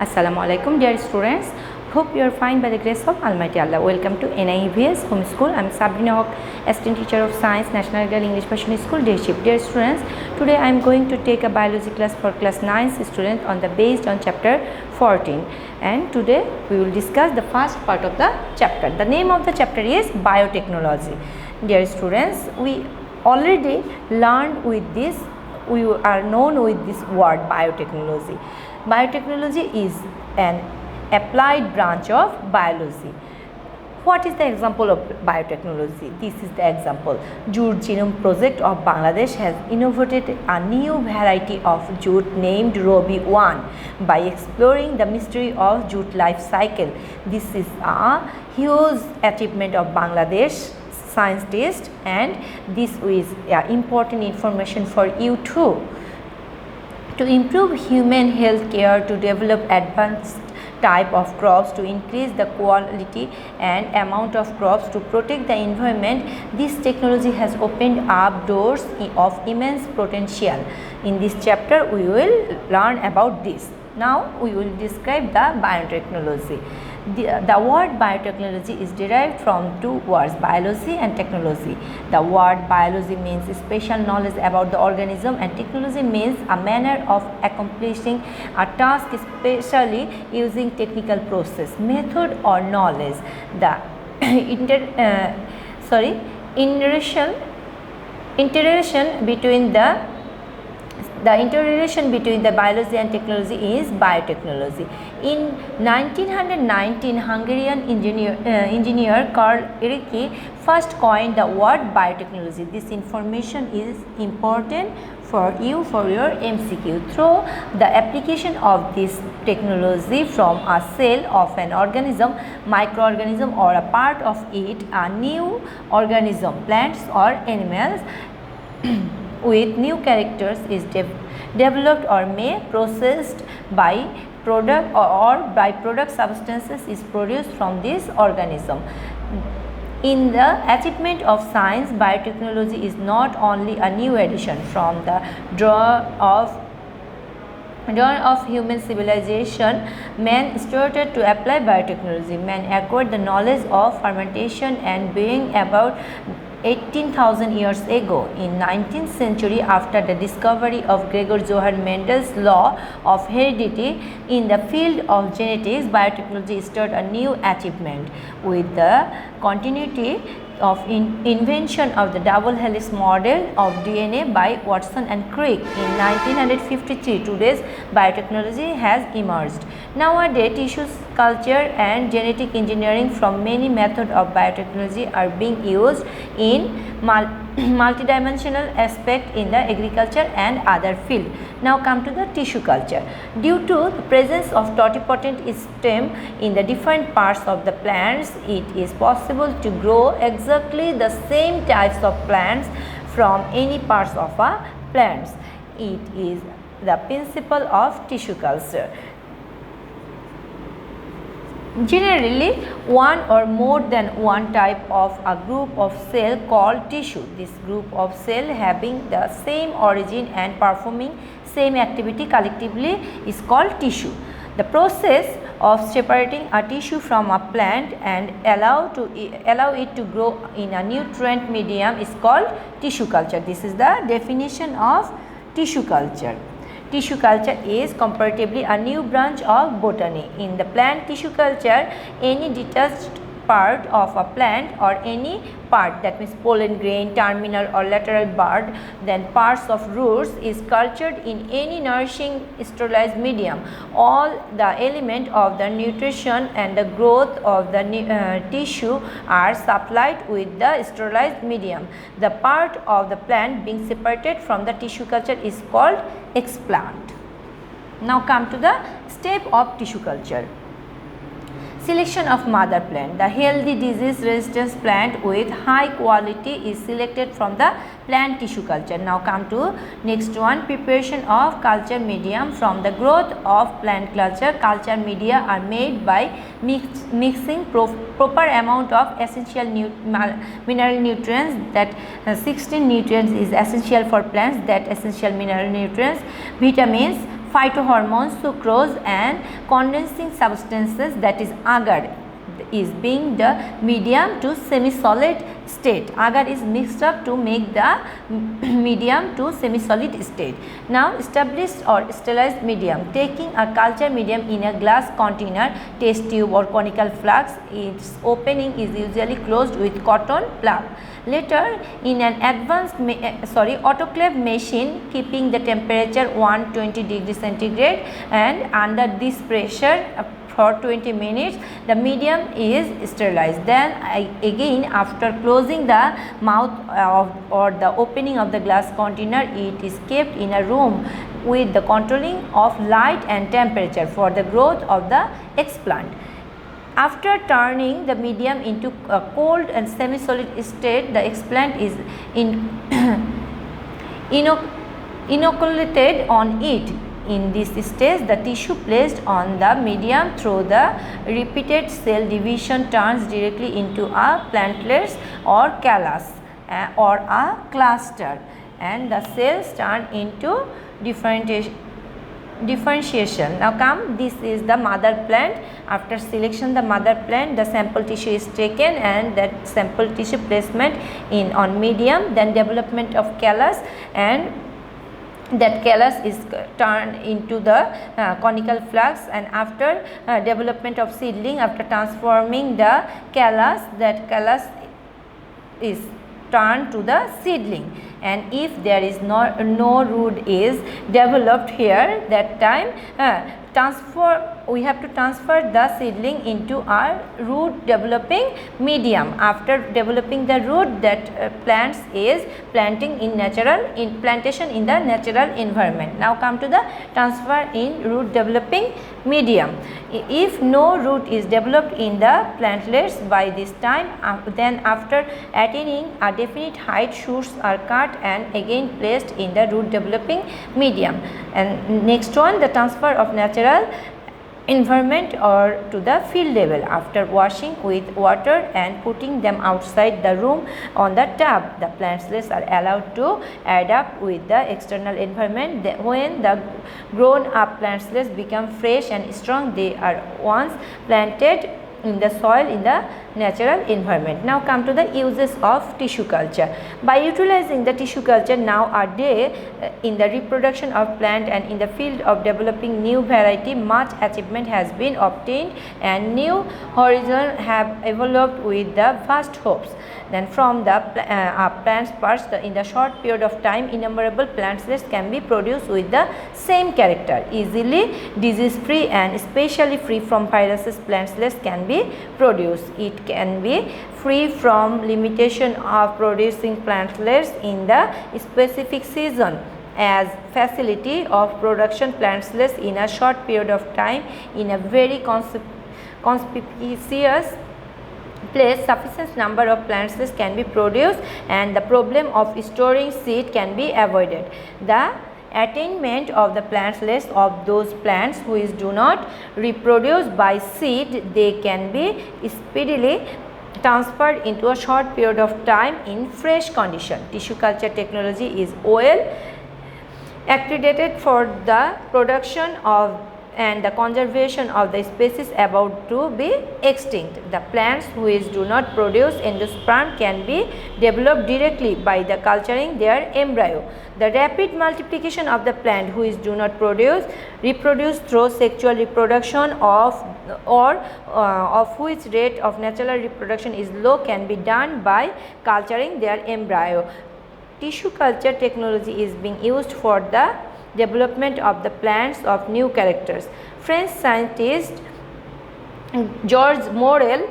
Assalamu alaikum dear students. Hope you are fine by the grace of Almighty Allah. Welcome to NIEVS Home School. I am Sabrina Haq, Assistant Teacher of Science, National Girl English Version School, Day Shift. Dear students, today I am going to take a biology class for class 9 students based on chapter 14. And today we will discuss the first part of the chapter. The name of the chapter is biotechnology. Dear students, we already learned with this, we are known with this word biotechnology. Biotechnology is an applied branch of biology. What is the example of biotechnology? This is the example. Jute Genome Project of Bangladesh has innovated a new variety of jute named Robi 1 by exploring the mystery of jute life cycle. This is a huge achievement of Bangladesh scientists, and this is important information for you too. To improve human health care, to develop advanced type of crops, to increase the quality and amount of crops, to protect the environment, this technology has opened up doors of immense potential. In this chapter we will learn about this. Now we will describe the biotechnology. The word biotechnology is derived from two words, biology and technology. The word biology means special knowledge about the organism, and technology means a manner of accomplishing a task, especially using technical process, method or knowledge. The interrelation between the biology and technology is biotechnology. In 1919, Hungarian engineer Karl Erecki first coined the word biotechnology. This information is important for you for your MCQ. Through the application of this technology from a cell of an organism, microorganism, or a part of it, a new organism, plants or animals with new characters is developed or may processed by product or byproduct substances is produced from this organism. In the achievement of science, biotechnology is not only a new addition from the dawn of human civilization. Man started to apply biotechnology. Man acquired the knowledge of fermentation and brewing about 18,000 years ago. In 19th century, after the discovery of Gregor Johann Mendel's law of heredity in the field of genetics, biotechnology started a new achievement with the continuity of invention of the double helix model of DNA by Watson and Crick in 1953. Today's biotechnology has emerged. Nowadays, tissue culture and genetic engineering from many methods of biotechnology are being used in multidimensional aspect in the agriculture and other field. Now come to the tissue culture. Due to the presence of totipotent stem in the different parts of the plants, it is possible to grow exactly the same types of plants from any parts of a plants. It is the principle of tissue culture. Generally, one or more than one type of a group of cell called tissue. This group of cell having the same origin and performing same activity collectively is called tissue. The process of separating a tissue from a plant and allow it to grow in a nutrient medium is called tissue culture. This is the definition of tissue culture. Tissue culture is comparatively a new branch of botany. In the plant tissue culture, any detached part of a plant or any part, that means pollen grain, terminal or lateral bud, then parts of roots is cultured in any nourishing sterilized medium. All the element of the nutrition and the growth of the tissue are supplied with the sterilized medium. The part of the plant being separated from the tissue culture is called explant. Now come to the step of tissue culture. Selection of mother plant. The healthy disease resistance plant with high quality is selected from the plant tissue culture. Now come to next one, preparation of culture medium. From the growth of plant culture media are made by mixing proper amount of essential mineral nutrients, that 16 nutrients is essential for plants, that essential mineral nutrients, vitamins, phytohormones, sucrose and condensing substances, that is agar, is being the medium to semi-solid state. Agar is mixed up to make the medium to semi-solid state. Now established or sterilized medium, taking a culture medium in a glass container, test tube or conical flask. Its opening is usually closed with cotton plug. Later, in an advanced autoclave machine, keeping the temperature 120 degrees centigrade, and under this pressure for 20 minutes, the medium is sterilized. Then again, after closing the mouth or the opening of the glass container, it is kept in a room with the controlling of light and temperature for the growth of the explant. After turning the medium into a cold and semi-solid state, the explant is inoculated on it. In this stage, the tissue placed on the medium through the repeated cell division turns directly into a plantlet or callus or a cluster, and the cells turn into differentiation. Now come, this is the mother plant. After selection the mother plant, the sample tissue is taken and that sample tissue placement on medium, then development of callus, and that callus is turned into the conical flask, and after development of seedling, after transforming the callus, that callus is turned to the seedling, and if there is no root is developed here, that time we have to transfer the seedling into our root developing medium. After developing the root, that plants is plantation in the natural environment. Now come to the transfer in root developing medium. If no root is developed in the plantlets by this time, then after attaining a definite height, shoots are cut and again placed in the root developing medium. And next one, the transfer of natural environment or to the field level. After washing with water and putting them outside the room on the tub, the plantlets are allowed to adapt with the external environment. When the grown up plantlets become fresh and strong, they are once planted in the soil in the natural environment. Now come to the uses of tissue culture. By utilizing the tissue culture nowadays in the reproduction of plant and in the field of developing new variety, much achievement has been obtained and new horizons have evolved with the vast hopes. Then from the plant's parts, in the short period of time, innumerable plantlets can be produced with the same character. Easily disease free and especially free from viruses, plantlets can be produced. It can be free from limitation of producing plantlets in the specific season, as facility of production plantlets in a short period of time in a very conspicuous place, sufficient number of plantlets can be produced and the problem of storing seed can be avoided. The attainment of the plantlets of those plants which do not reproduce by seed, they can be speedily transferred into a short period of time in fresh condition. Tissue culture technology is well accredited for the production of and the conservation of the species about to be extinct. The plants which do not produce endosperm can be developed directly by the culturing their embryo. The rapid multiplication of the plant which do not reproduce through sexual reproduction of which rate of natural reproduction is low can be done by culturing their embryo. Tissue culture technology is being used for the development of the plants of new characters. French scientist Georges Morel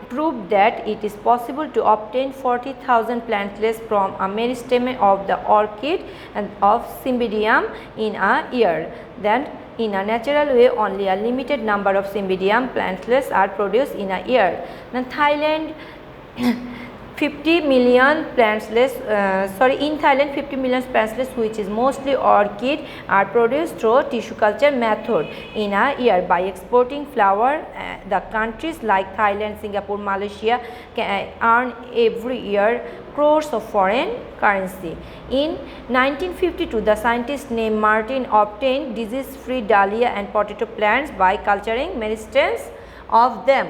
proved that it is possible to obtain 40,000 plantlets from a meristeme of the orchid and of Cymbidium in a year. Then in a natural way, only a limited number of Cymbidium plantlets are produced in a year. Then Thailand 50 million plantlets, in Thailand 50 million plantlets, which is mostly orchid, are produced through tissue culture method in a year. By exporting flower, the countries like Thailand, Singapore, Malaysia can earn every year crores of foreign currency. In 1952, the scientist named Martin obtained disease-free dahlia and potato plants by culturing meristems of them.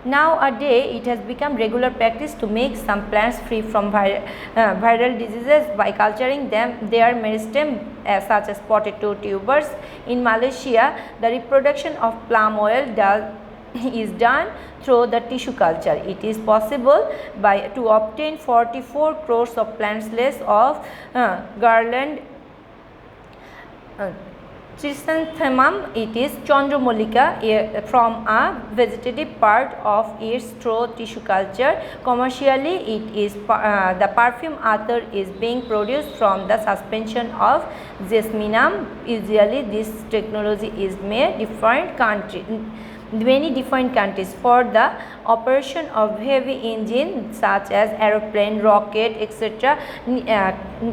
Nowadays, it has become regular practice to make some plants free from viral diseases by culturing their meristem, such as potato tubers. In Malaysia, the reproduction of palm oil is done through the tissue culture. It is possible to obtain 44 crores of plantlets of garland chrysanthemum. It is Chandramallika from a vegetative part of its through tissue culture. Commercially, it is the perfume attar is being produced from the suspension of jasminum. Usually, this technology is made many different countries. For the operation of heavy engines such as aeroplane, rocket, etc.,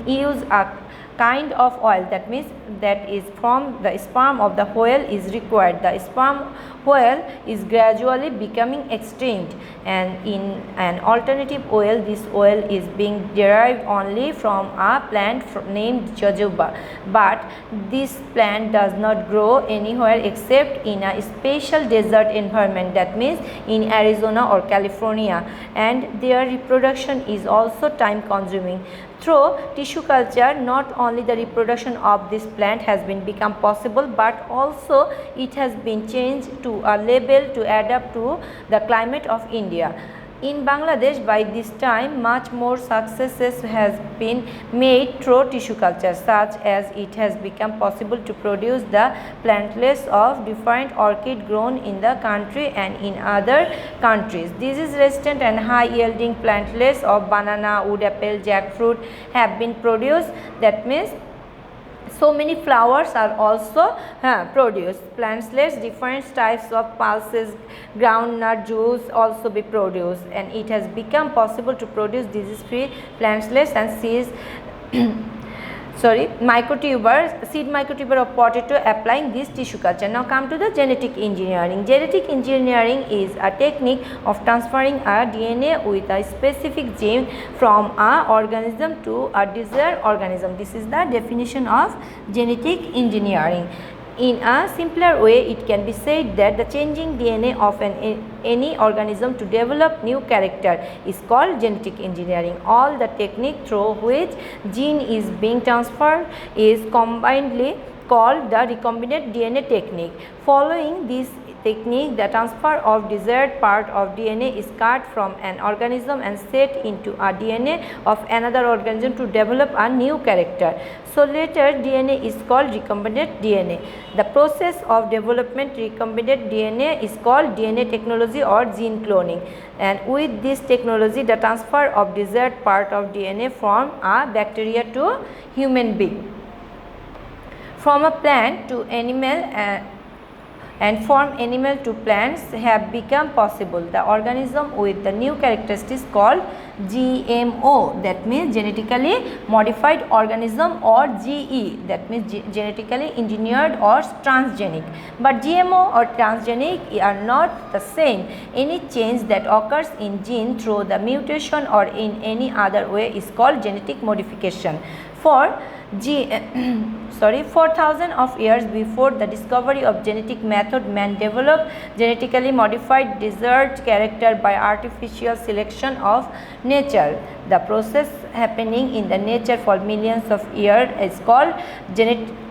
use a kind of oil, that means that is from the sperm of the whale, is required. The sperm whale is gradually becoming extinct, and in an alternative oil, this oil is being derived only from a plant named jojoba. But this plant does not grow anywhere except in a special desert environment, that means in Arizona or California, and their reproduction is also time consuming. Through tissue culture, not only the reproduction of this plant has become possible, but also it has been changed to a level to adapt to the climate of India. In Bangladesh, by this time, much more successes has been made through tissue culture, such as it has become possible to produce the plantlets of different orchid grown in the country and in other countries. Disease-resistant and high-yielding plantlets of banana, wood apple, jackfruit have been produced. That means so many flowers are also produced. Plantlets, different types of pulses, groundnut juice also be produced, and it has become possible to produce disease-free plantlets and seeds seed microtuber of potato applying this tissue culture. Now come to the genetic engineering. Genetic engineering is a technique of transferring a DNA with a specific gene from a organism to a desired organism. This is the definition of genetic engineering. In a simpler way, it can be said that the changing DNA of any organism to develop new character is called genetic engineering. All the technique through which gene is being transferred is combinedly called the recombinant DNA technique. Following this technique, the transfer of desired part of DNA is cut from an organism and set into a DNA of another organism to develop a new character. So later DNA is called recombinant DNA. The process of development recombinant DNA is called DNA technology or gene cloning. And with this technology, the transfer of desired part of DNA from a bacteria to human being, from a plant to animal and from animal to plants have become possible. The organism with the new characteristics called GMO, that means genetically modified organism, or GE, that means genetically engineered or transgenic. But GMO or transgenic are not the same. Any change that occurs in gene through the mutation or in any other way is called genetic modification. For 4,000 of years before the discovery of genetic method, man developed genetically modified desired character by artificial selection of nature. The process happening in the nature for millions of years is called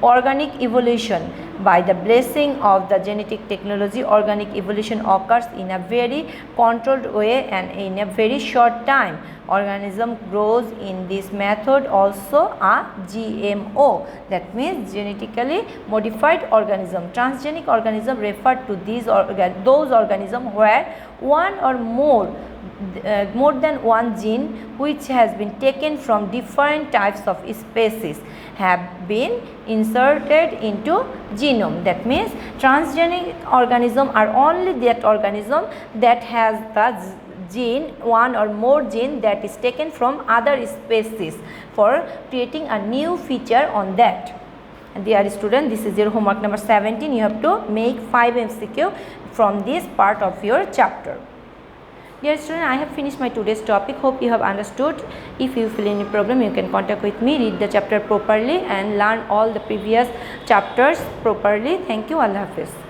organic evolution. By the blessing of the genetic technology, organic evolution occurs in a very controlled way and in a very short time. Organism grows in this method also a GMO, that means genetically modified organism. Transgenic organism refer to those organisms where one or more than one gene which has been taken from different types of species have been inserted into genome. That means transgenic organism are only that organism that has the gene, one or more gene that is taken from other species for creating a new feature on that. And dear student, this is your homework number 17. You have to make 5 MCQ from this part of your chapter. Dear student, I have finished my today's topic. Hope you have understood. If you feel any problem, you can contact with me. Read the chapter properly and learn all the previous chapters properly. Thank you. Allah Hafiz.